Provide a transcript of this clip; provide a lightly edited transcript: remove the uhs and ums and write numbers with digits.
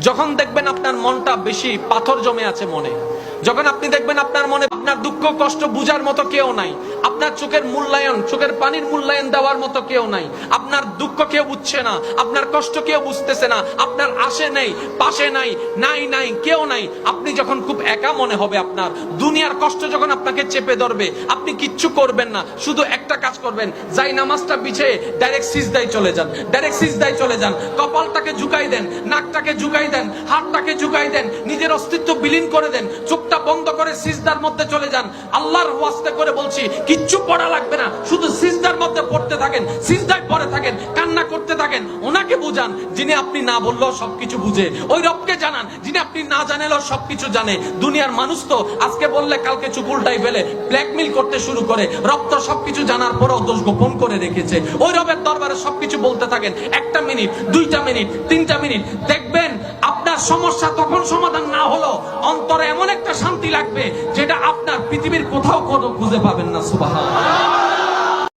যখন দেখবেন আপনার মনটা বেশি পাথর জমে আছে মনে, যখন আপনি দেখবেন আপনার মনে আপনার দুঃখ কষ্ট বুঝার মতো কেউ নাই, আপনার চোখের মূল্যায়ন, চোখের পানির মূল্যায়ন দেওয়ার মতো কেউ নাই, আপনার দুঃখ কেউ বুঝছে না, আপনার কষ্ট কেউ বুঝতেছে না, আপনার আশে নেই, পাশে নাই, নাই কেউ নাই, আপনি যখন খুব একা মনে হবে, আপনার দুনিয়ার কষ্ট যখন আপনাকে চেপে ধরবে, আপনি কিচ্ছু করবেন না, শুধু একটা কাজ করবেন, যাই নামাজটা বিছিয়ে ডাইরেক্ট সিজদায় চলে যান, ডাইরেক্ট সিজদায় চলে যান, কপালটাকে ঝুঁকাই দেন, নাকটাকে ঝুঁকাই দেন, হাতটাকে ঝুঁকাই দেন, নিজের অস্তিত্ব বিলীন করে দেন, চোখটা বন্ধ করে সিজদার মধ্যে চলে যান। আল্লাহর ওয়াস্তে করে বলছি, কিচ্ছু পড়া লাগবে না, শুধু সিজদার মধ্যে পড়তে থাকেন, সিজদায় পড়ে থাকেন, কান্না করতে থাকেন। ওনাকে বুঝান যিনি আপনি না বললেও সবকিছু বুঝে, ওই রবকে জানান যিনি আপনি না জানালেও সবকিছু জানে। দুনিয়ার মানুষ তো আজকে বললে কালকে চুপ উল্টাই ফেলে, ব্ল্যাকমেইল করতে শুরু করে। রব তো সবকিছু জানার পরেও দোষ গোপন করে রেখেছে। ওই রবের দরবারে সবকিছু বলতে থাকেন, 1 মিনিট, 2 মিনিট, 3 মিনিট, দেখবেন আপনার সমস্যা তখন সমাধান না হলো অন্তরে এমন একটা শান্তি লাগবে যেটা আপনার পৃথিবীর কোথাও কোনো খুঁজে পাবেন না। সুবহানাল্লাহ।